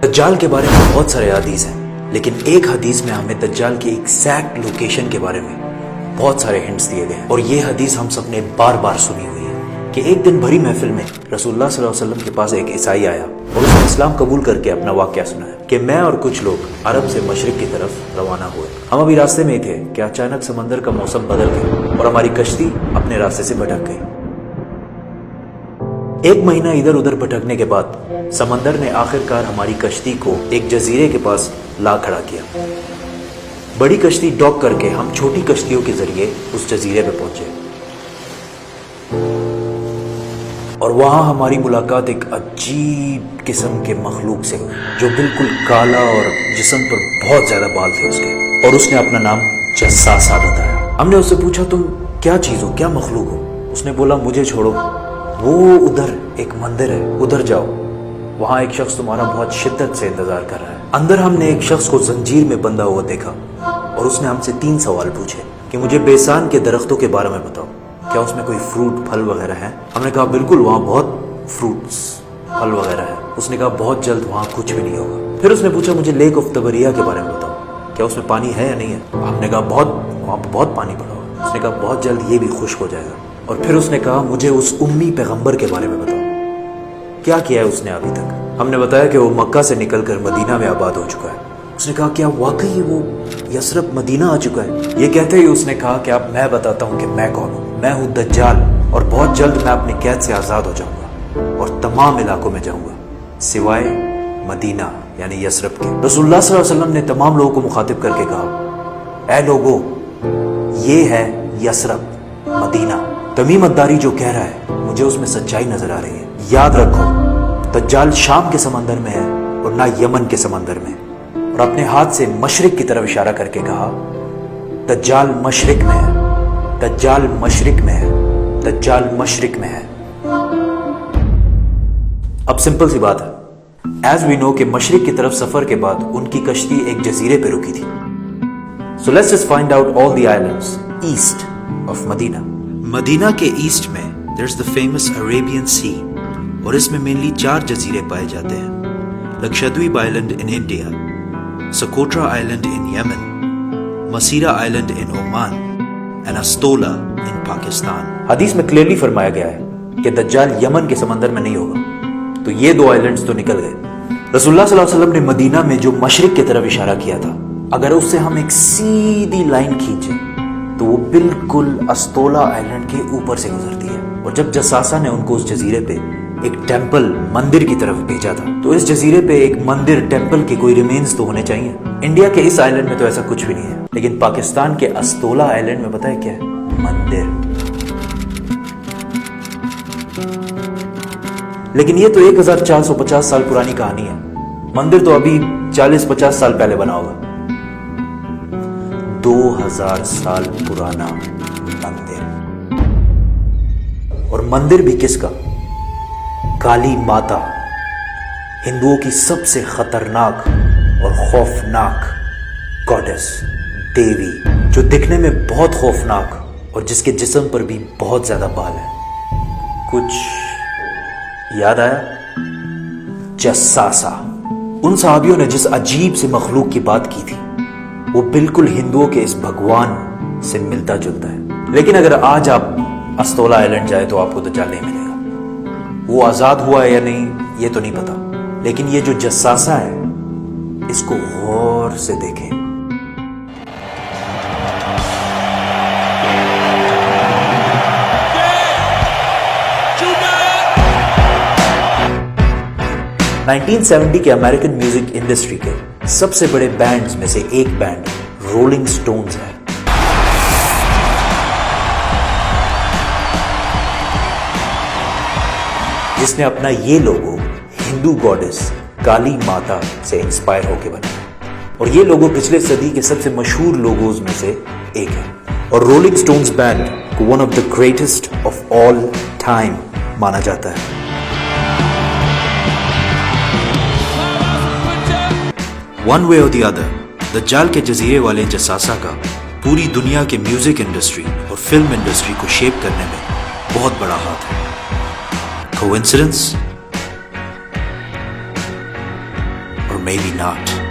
دجال کے بارے میں بہت سارے حدیث ہیں، لیکن ایک حدیث میں ہمیں دجال کی ایگزیکٹ لوکیشن کے بارے میں بہت سارے ہنٹس دیے گئے ہیں، اور یہ حدیث ہم سب نے بار بار سنی ہوئی ہے کہ ایک دن بھری محفل میں رسول اللہ صلی اللہ علیہ وسلم کے پاس ایک عیسائی آیا اور اس نے اسلام قبول کر کے اپنا واقعہ سنایا کہ میں اور کچھ لوگ عرب سے مشرق کی طرف روانہ ہوئے، ہم ابھی راستے میں ہی تھے کہ اچانک سمندر کا موسم بدل گیا اور ہماری کشتی اپنے راستے سے بھٹک گئی۔ ایک مہینہ ادھر ادھر بھٹکنے کے بعد سمندر نے آخر کار ہماری کشتی کو ایک جزیرے کے پاس لا کھڑا کیا۔ بڑی کشتی ڈاک کر کے ہم چھوٹی کشتیوں کے ذریعے اس جزیرے پہ پہنچے، اور وہاں ہماری ملاقات ایک عجیب قسم کے مخلوق سے جو بالکل کالا اور جسم پر بہت زیادہ بال تھے اس کے، اور اس نے اپنا نام جساسہ بتایا۔ ہم نے اس سے پوچھا تم کیا چیز ہو، کیا مخلوق ہو؟ اس نے بولا مجھے چھوڑو، وہ ادھر ایک مندر ہے، ادھر جاؤ، وہاں ایک شخص تمہارا بہت شدت سے انتظار کر رہا ہے۔ اندر ہم نے ایک شخص کو زنجیر میں بندھا ہوا دیکھا اور اس نے ہم سے 3 سوال پوچھے کہ مجھے بیسان کے درختوں کے بارے میں بتاؤ، کیا اس میں کوئی فروٹ پھل وغیرہ ہے؟ ہم نے کہا بالکل، وہاں بہت فروٹس پھل وغیرہ ہے۔ اس نے کہا بہت جلد وہاں کچھ بھی نہیں ہوگا۔ پھر اس نے پوچھا مجھے لیک آف تبریہ کے بارے میں بتاؤ، کیا اس میں پانی ہے یا نہیں ہے؟ ہم نے کہا وہاں پہ بہت پانی پڑا ہوا۔ اس نے کہا بہت جلد یہ بھی خشک ہو جائے گا۔ اور پھر اس نے کہا مجھے اس امی پیغمبر کے بارے میں بتاؤ، کیا کیا ہے اس نے ابھی تک؟ ہم نے بتایا کہ وہ مکہ سے نکل کر مدینہ میں آباد ہو چکا ہے۔ اس نے کہا کیا واقعی وہ یثرب مدینہ آ چکا ہے؟ یہ کہتے ہی اس نے کہا کہ اب میں بتاتا ہوں کہ میں کون ہوں، میں ہوں دجال، اور بہت جلد میں اپنی قید سے آزاد ہو جاؤں گا اور تمام علاقوں میں جاؤں گا سوائے مدینہ یعنی یثرب کے۔ رسول اللہ صلی اللہ علیہ وسلم نے تمام لوگوں کو مخاطب کر کے کہا اے لوگو، یہ ہے یثرب مدینہ۔ تمیم الداری جو کہہ رہا ہے مجھے اس میں سچائی نظر آ رہی ہے۔ یاد رکھو دجال شام کے سمندر میں ہے اور نہ یمن کے سمندر میں۔ اور اپنے ہاتھ سے مشرق کی طرف اشارہ کر کے کہا دجال مشرق میں ہے، دجال مشرق میں ہے، دجال مشرق میں ہے۔ اب سمپل سی بات ہے، ایز وی نو کہ مشرق کی طرف سفر کے بعد ان کی کشتی ایک جزیرے پہ رکی تھی۔ So let's just find out all the islands east of مدینہ۔ مدینہ کے ایسٹ میں there's the famous Arabian Sea، اور اس میں مینلی 4 جزیرے پائے جاتے ہیں: Lakshadweep island in India, Socotra island in Yemen, Masirah island in Oman, and Astola in Pakistan. حدیث میں کلیئرلی فرمایا گیا ہے کہ دجال یمن کے سمندر میں نہیں ہوگا، تو یہ 2 آئلینڈز تو نکل گئے۔ رسول اللہ صلی اللہ علیہ وسلم نے مدینہ میں جو مشرق کی طرف اشارہ کیا تھا، اگر اس سے ہم ایک سیدھی لائن کھینچیں تو وہ بالکل استولا آئلینڈ کے اوپر سے گزرتی ہے۔ اور جب جساسہ نے ان کو اس جزیرے پہ ایک ٹیمپل مندر کی طرف بھیجا تھا، تو اس جزیرے پہ ایک مندر ٹیمپل کے کوئی ریمینز تو ہونے چاہیے۔ انڈیا کے اس آئلینڈ میں تو ایسا کچھ بھی نہیں ہے، لیکن پاکستان کے استولا آئلینڈ میں پتہ ہے کیا ہے؟ مندر۔ لیکن یہ تو 1450 سال پرانی کہانی ہے، مندر تو ابھی 40-50 سال پہلے بنا ہوگا۔ 2000 سال پرانا مندر، اور مندر بھی کس کا؟ کالی ماتا، ہندوؤں کی سب سے خطرناک اور خوفناک گاڈس، دیوی، جو دکھنے میں بہت خوفناک اور جس کے جسم پر بھی بہت زیادہ بال ہیں۔ کچھ یاد آیا؟ جساسہ۔ ان صحابیوں نے جس عجیب سے مخلوق کی بات کی تھی وہ بالکل ہندوؤں کے اس بھگوان سے ملتا جلتا ہے۔ لیکن اگر آج آپ استولا آئلینڈ جائے تو آپ کو دجال نہیں ملے گا۔ وہ آزاد ہوا ہے یا نہیں یہ تو نہیں پتا، لیکن یہ جو جساسہ ہے اس کو غور سے دیکھیں۔ نائنٹین 70 کے امریکن میوزک انڈسٹری کے سب سے بڑے بینڈز میں سے ایک بینڈ رولنگ سٹونز ہے۔ جس نے اپنا یہ لوگو ہندو گاڈس کالی ماتا سے انسپائر ہو کے بنایا، اور یہ لوگو پچھلے صدی کے سب سے مشہور لوگوز میں سے ایک ہے، اور رولنگ سٹونز بینڈ کو one of the greatest of all time مانا جاتا ہے۔ ون وے اور دی ادر، دجال کے جزیرے والے جساسہ کا پوری دنیا کے میوزک انڈسٹری اور فلم انڈسٹری کو شیپ کرنے میں بہت بڑا ہاتھ ہے۔ کوئنسیڈنس؟ اور maybe not.